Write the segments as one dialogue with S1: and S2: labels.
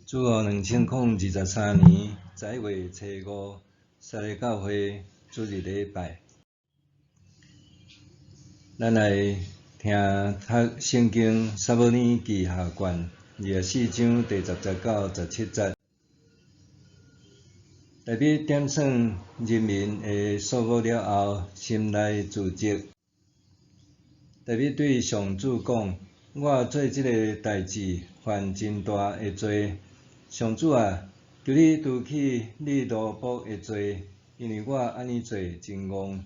S1: 主后2023年11月初5，撒利教会主日礼拜，咱来听读圣经撒母耳记下卷24章第10节到17节。大卫点算人民的数目了后，心内自责。大卫对上主讲：“我做这个代志犯真大的罪。上主啊，求你除去你奴仆的罪，因为我安尼做真戆。”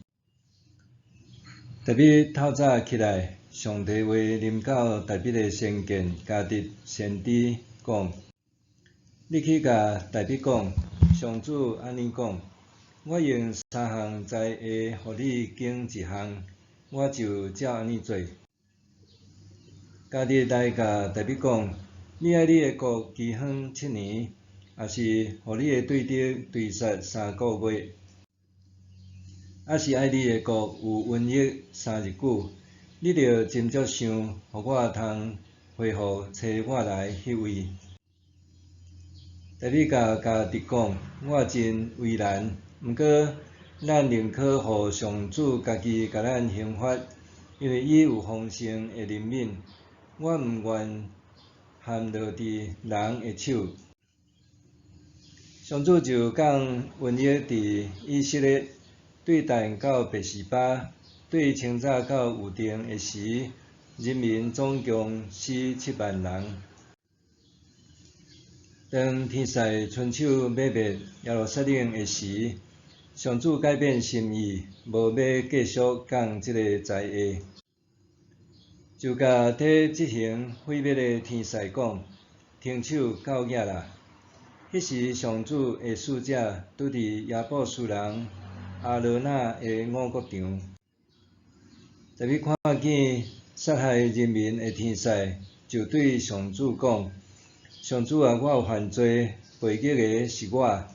S1: 大卫透早起来，上帝话临到大卫的先见迦得先知讲：“你去甲大卫讲，上主安尼讲：我用3项灾厄互你拣一项，我就照安尼做。”迦得来甲大卫讲：“你爱你的国饥荒7年，也是互你的对敌追杀3个月，也是爱你的国有瘟疫3日久，你着真足想，互我通恢复找我来迄位。”大卫甲迦得讲：“我真为难，毋过咱宁可互上主家己甲咱刑罚，因为伊有丰盛的怜悯。我毋愿陷落伫人的手。”上主就降瘟疫伫以色列，对但到别是巴，对清早到有定的时，人民总共死7万人。当天使伸手要灭耶路撒冷的时，上主改变心意，无要继续降这个灾厄，就甲替执行毁灭的天使讲：“停手到野啦！”迄时，上主的使者拄伫亚布斯人阿罗那的五谷场。大卫看见杀害人民的天使，就对上主讲：“上主啊，我有犯罪，背逆的是我。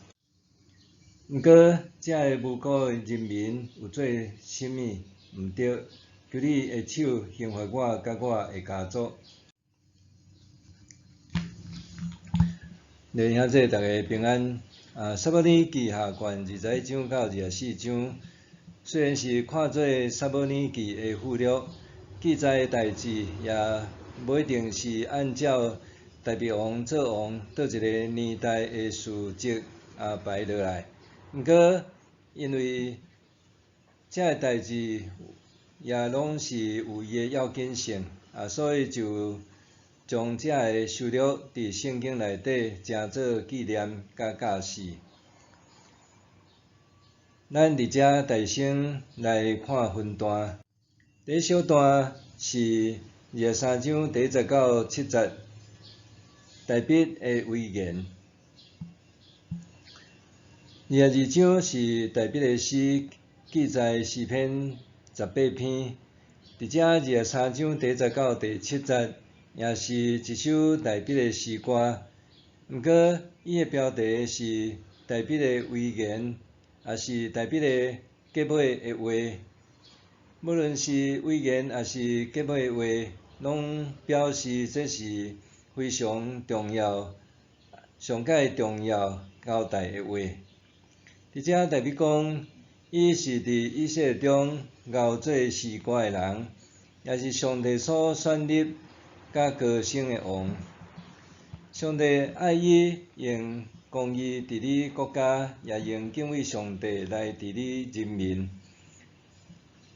S1: 毋过，这个无辜的人民有做甚物毋对？求你的手刑罚我甲我的家族。”弟兄姊妹，大家平安。撒母耳记下卷21章到24章，虽然是看做撒母耳记的附录，记载的代志也无一定是按照大卫王做王倒一个年代的事迹排落来。毋过，因为这个代志也拢是有伊的要紧性，所以就将这个收录伫圣经内底，诚做纪念甲教示。咱伫遮大先来看分段，第一小段是23章第1节到7节，大卫的遗言。22章是大卫的诗，记载诗篇18篇。伫遮23章第1节到第7节，也是一首大卫的诗歌。毋过，伊的标题是大卫的遗言，也是大卫的结尾的话。无论是遗言也是结尾的话，拢表示这是非常重要、上界重要交代的话。伫遮大卫讲，伊是伫以色列中熬做诗歌的人，也是上帝所选立甲高升的王。上帝爱伊用公义治理国家，也用敬畏上帝来治理人民。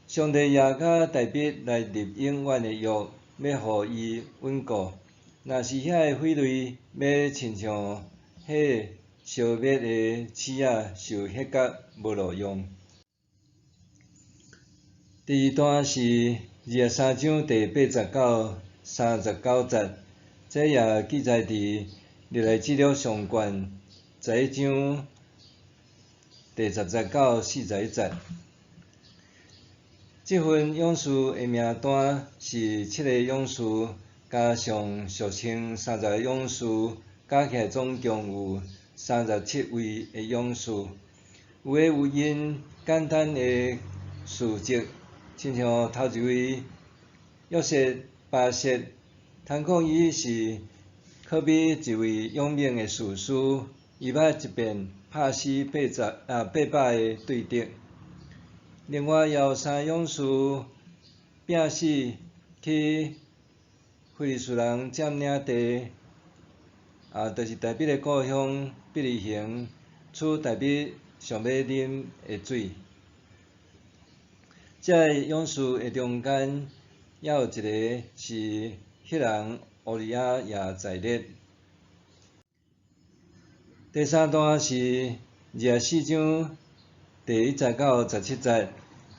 S1: 上帝也甲大卫来立永远的约，要互伊稳固。若是遐个匪类要亲像迄烧灭的刺仔受迄角无路用。第二段是23章第8节到39节，这也记载伫历代志录上卷11章第10节到41节。这份勇士的名单是7个勇士加上俗称30个勇士，加起来总共有37位的勇士。有的有因简单的事迹，亲像头一位约瑟巴瑟，通讲伊是可比一位勇猛的士师，伊捌一遍拍死800个对敌。另外，也有3勇士拼死去非利士人占领地，就是大卫的故乡伯利恒，取大卫上要啉的水。这个勇士的中间，也有一个是赫人乌利亚也在列。第3段是24章第19到17节，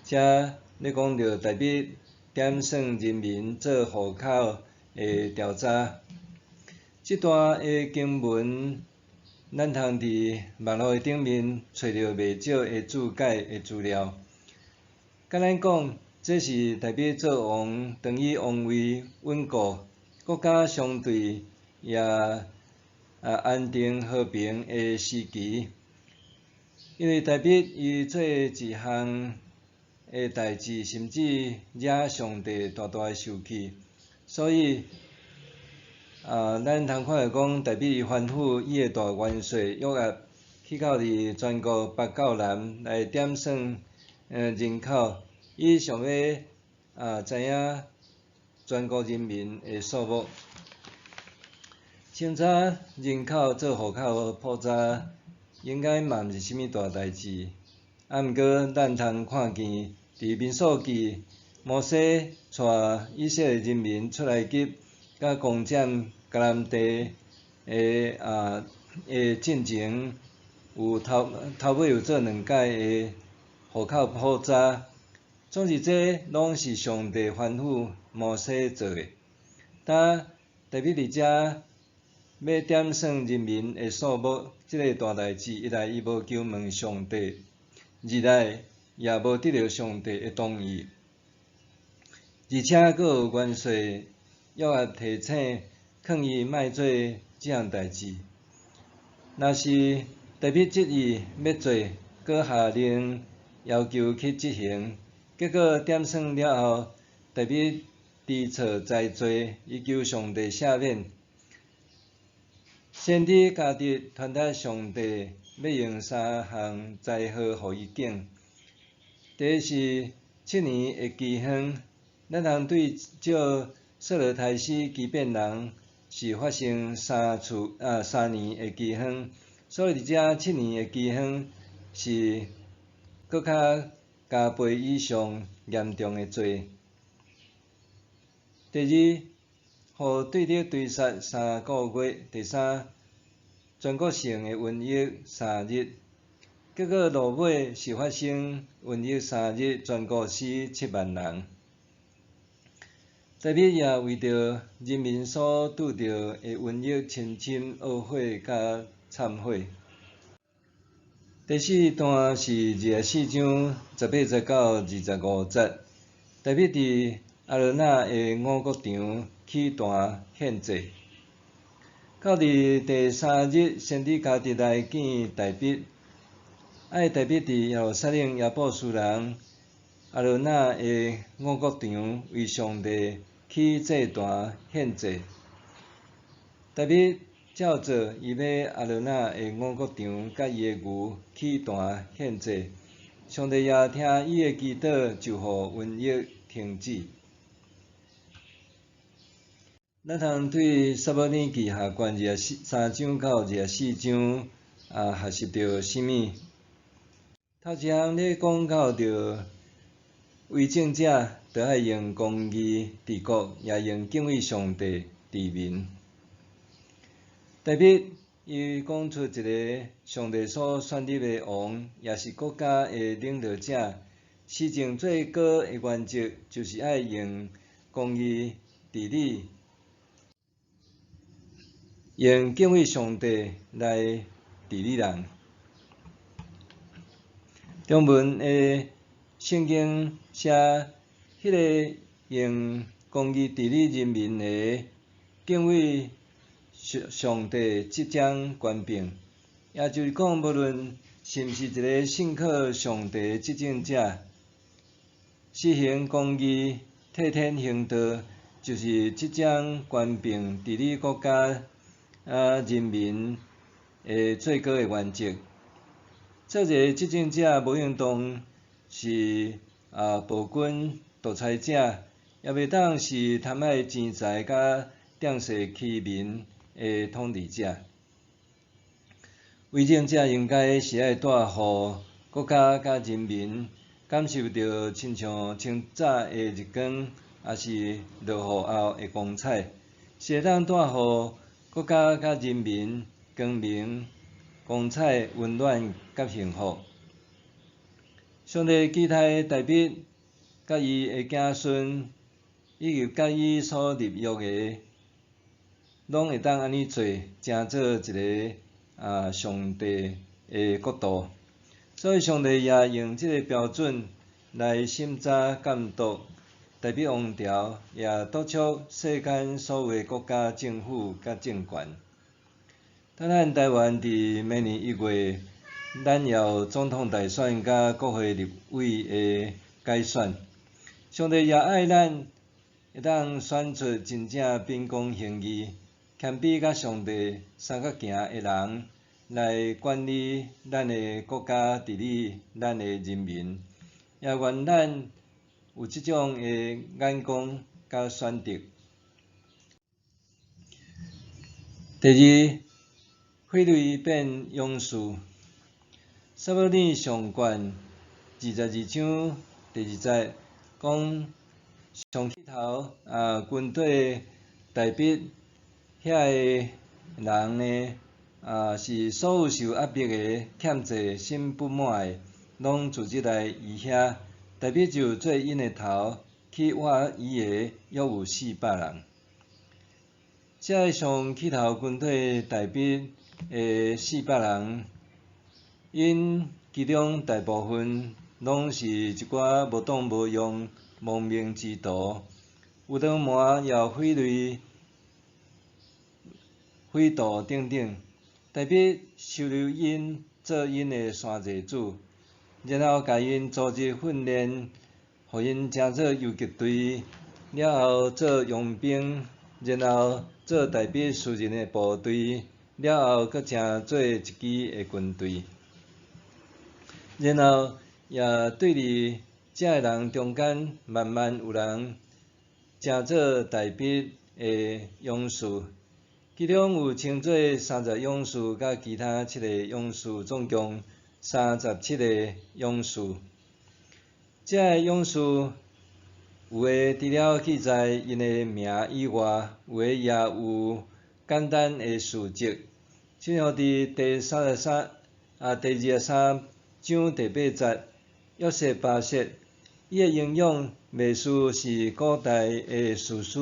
S1: 遮咧讲到大卫点算人民做户口的调查。这段的经文，咱通伫网络的顶面找到袂少的注解的资料。甲咱讲，这是大卫做王，当伊王位稳固，国家相对也安定和平的时期。因为大卫伊做一项的代志，甚至惹上帝大大的生气，所以咱通看到讲，大卫伊吩咐伊的大元帅约押去到伫全国北到南来点算人口，伊想要知影全国人民的数目。清查人口做户口普查，应该嘛毋是啥物大代志。毋过咱通看见伫民数记，摩西带以色列人民出埃及，甲攻占迦南地的进程，头尾有做2届的户口普查。总之，这拢是上帝吩咐摩西做的。大卫伫遮要点算人民的数目，这个大代志，一来伊无求问上帝，二来也无得到上帝的同意，而且佫有元帅约押提醒，劝伊莫做这项代志。若是大卫执意要做，佫下令要求去执行，结果点算了后，大卫知错知罪，伊求上帝赦免。先知加特传达上帝要用3项灾祸互伊拣。第一是7年的饥荒，咱通对照扫罗杀死基遍人是发生3年的饥荒，所以伫遮7年的饥荒是搁较加倍以上严重的罪。第二，互对敌追杀3个月。第3，全国性的瘟疫3日，结果落尾是发生瘟疫3日，全国死7万人。大卫也为着人民所拄到的瘟疫，深深懊悔甲忏悔。第4段是24章18节到25节，大卫伫阿罗那的五穀场起坛献祭。到伫第3日，先知加特来见大卫，大卫伫耶路撒冷亚布斯人阿罗那的五穀场为上帝起祭坛献祭。大卫照做，伊要阿罗那的五穀场甲伊的牛起坛献祭，上帝也听伊的祈祷，就互瘟疫停止。咱通对撒母耳记下卷23章到24章学习到啥物？头一项咧讲到着为政者，着爱用公义治国，也用敬畏上帝治民。大卫伊讲出一个上帝所选立的王，也是国家的领导者，施政最高的原则就是爱用公义治理。用敬畏上帝来治理人。中文的圣经写，迄个用公义治理人民的敬畏上帝即将权柄，也就是讲，无论是毋是一个信靠上帝的执政者，实行公义、替天行道，就是即将权柄治理国家人民的最高的原则。作为执政者无运动是暴君独裁者，也袂当是贪爱钱财甲仗势欺民的统治者。为政者应该是爱带予国家甲人民感受到亲像清早的日光，也是落雨后的光彩，是会当带予国家甲人民光明、光彩、温暖甲幸福。上帝期待大卫甲伊的子孙，以及甲伊所立约的，拢会当安尼做，成做一个上帝的国度。所以上帝也用即个标准来审查监督大卫王朝，也督促世间所有的国家政府甲政权。当咱台湾伫明年1月，咱要总统大选甲国会立委的改选，上帝也爱咱会当选出真正秉公行义、谦卑甲上帝相甲行的人，来管理咱的国家、治理咱的人民。也愿咱有即种的眼光甲选择。第二，法律变勇士。撒母耳上卷22章第2节讲，上起头军队大卫遐个人呢，是所有受压迫的、欠债、心不满的，拢聚集来伊遐。大卫就做因的头，去挖伊个约有400人。这上起头军队大卫的400人，因其中大部分拢是一寡无党无用、亡命之徒，有当瞒也匪类、匪盗等等。大卫收留因做因的山寨主，然后甲因组织训练，互因成做游击队，了后做佣兵，然后做大卫私人的部队，了后佫成做一支的军队。然后也对伫遮个人中间，慢慢有人成做大卫的勇士，其中有称做30勇士，甲其他7个勇士，总共37个勇士。遮个勇士有诶除了记载因的名以外，有诶也有简单的事迹，就像伫第23章第8节，约瑟巴设，伊诶营养袂输是古代的士师，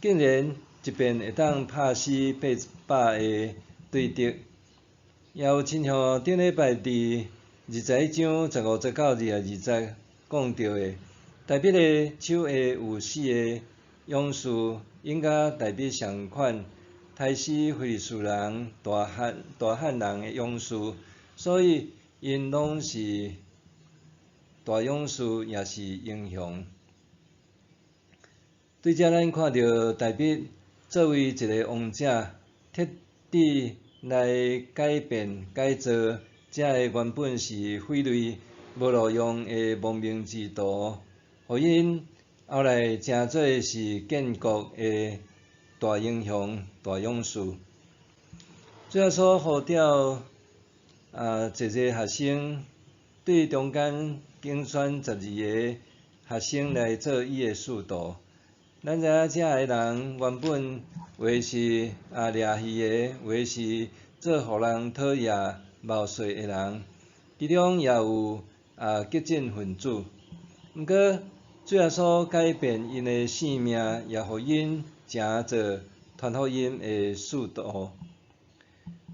S1: 竟然一遍会当拍死800个对敌。也有亲像顶礼拜伫21章15节到22节讲到的，大卫的手下有4个勇士，因甲大卫相款，杀死非利士人、大汉人的勇士，所以因拢是大勇士，也是英雄。对遮，咱看到大卫作为一个王者，彻底来改变、改造遮个原本是匪类、无路用的亡命之徒，互因后来成做是建国的大英雄、大勇士。最后所呼召侪学生，对中间竞选12个学生来做伊的使徒。咱知影遮个人原本话是掠鱼的，话是做互人讨厌、冒税的人，其中也有激进分子。毋过最后所改变因的性命，也互因成做传福音的使徒。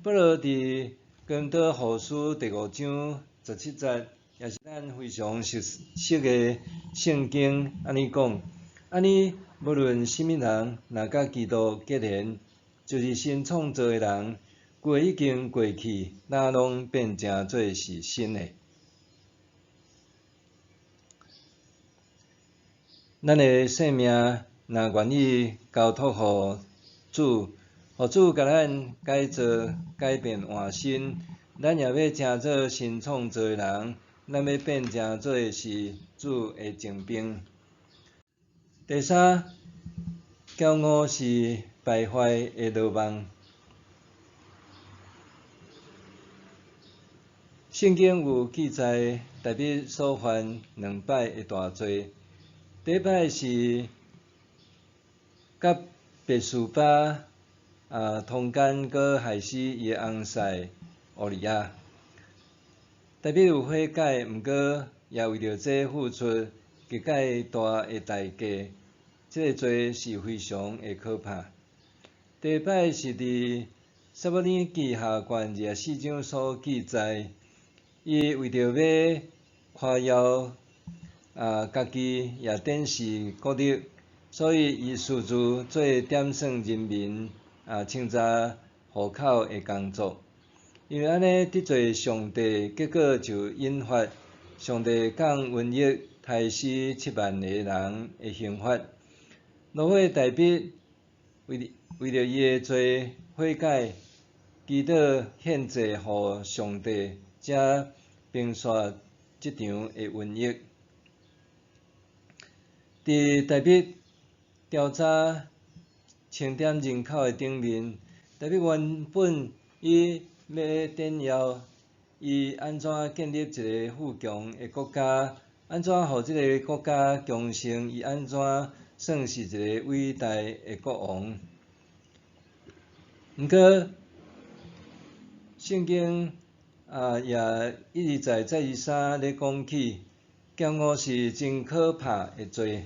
S1: 保罗伫哥林多后书第5章17节，也是咱非常熟悉的圣经，安尼讲：安尼无论什么人，若甲基督结连，就是新创造的人，旧已经过去，咱拢变成做是新的。咱的性命若愿意交托互主，互主甲咱改造、改变换新，咱也要诚做新创造诶人，咱要变诚做是主诶精兵。第三，骄傲是败坏诶路网。圣经有记载，大卫所犯2摆诶大罪。第一摆是甲别是巴通奸，佮害死伊诶翁婿乌利亚。大卫有悔改，毋过也为着这付出极介大诶代价，这个罪是非常诶可怕。第二摆是伫撒母耳记下卷24章所记载，伊为着要夸耀家己也展示国力，所以伊私自做点算人民清查户口诶工作。因为安尼得罪上帝，结果就引发上帝降瘟疫，害死7万个人诶刑罚。落尾大卫为着伊诶罪悔改，祈祷献祭互上帝，才平煞即场诶瘟疫。伫大卫调查清点人口诶顶面，大卫原本伊要炫耀伊安怎建立一个富强诶国家，安怎互即个国家强盛，伊安怎算是一个伟大诶国王。毋过，圣经也一而再再而三咧讲起，骄傲是真可怕诶罪。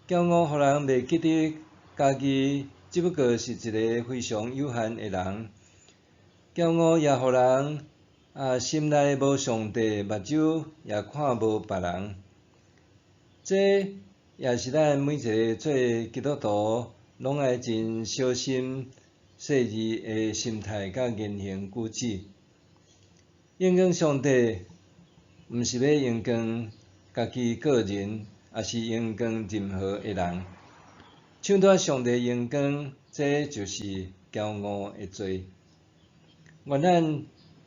S1: 骄傲互人袂记得家己只不过是一个非常有限诶人。骄傲也互人心内无上帝，目睭也看无别人。这也是咱每一个做基督徒拢爱真小心细致诶心态甲言行举止。应光上帝，毋是要应光家己个人，也是应光任何诶人。抢夺上帝应光，这就是骄傲诶罪。愿咱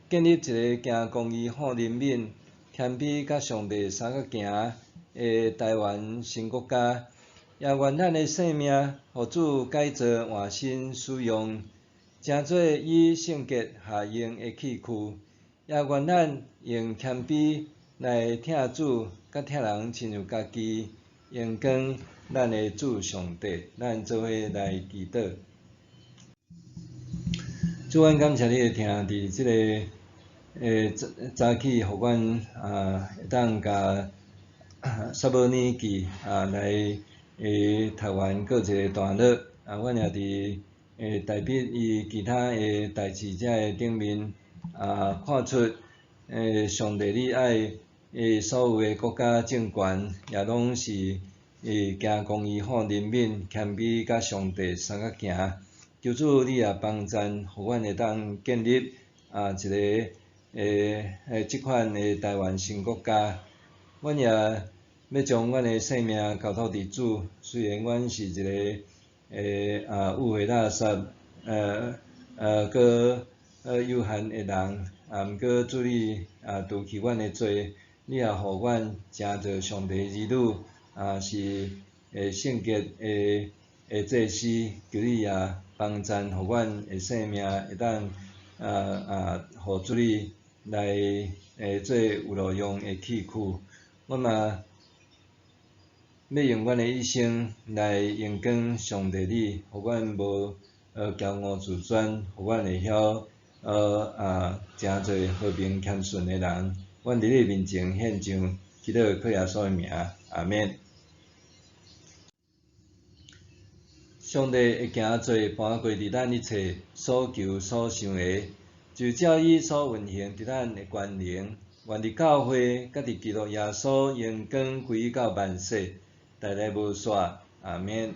S1: 建立一个行公义、好人民、谦卑甲上帝相共行诶台湾新国家，也愿咱诶性命，互主改造换新使用，成做以圣洁下用诶器具。也愿咱用谦卑来听主，甲听人亲像家己，应光咱诶主上帝。咱做伙来祈祷。主，阮感谢你诶听，伫即个早起，互阮会当甲撒母耳记来读完过一个段落。阮也伫大笔伊其他诶代志遮诶顶面看出上帝你爱所有诶国家政权，也拢是行公义、好人民、谦卑甲上帝相共行。求主你也帮赞，互阮会当建立一个即款诶台湾新国家。阮也要将阮诶性命交托伫主，虽然阮是一个误会垃圾搁有限诶人，毋过主你除去阮诶罪，你也互阮成做上帝儿女，是圣洁诶祭司，求你也帮赞，互阮诶性命会当互主你来做有路用诶器具。阮嘛要用阮诶一生来应光上帝你，互阮无骄傲自专，互阮会晓诚做和平谦逊诶人。阮伫你面前献上，祈祷靠耶稣诶名，阿免。上帝会行做搬过伫咱一切所求所想诶，就照伊所运行伫咱诶权能，愿伫教会甲伫基督耶稣荣光归到万世，代代无煞，阿免。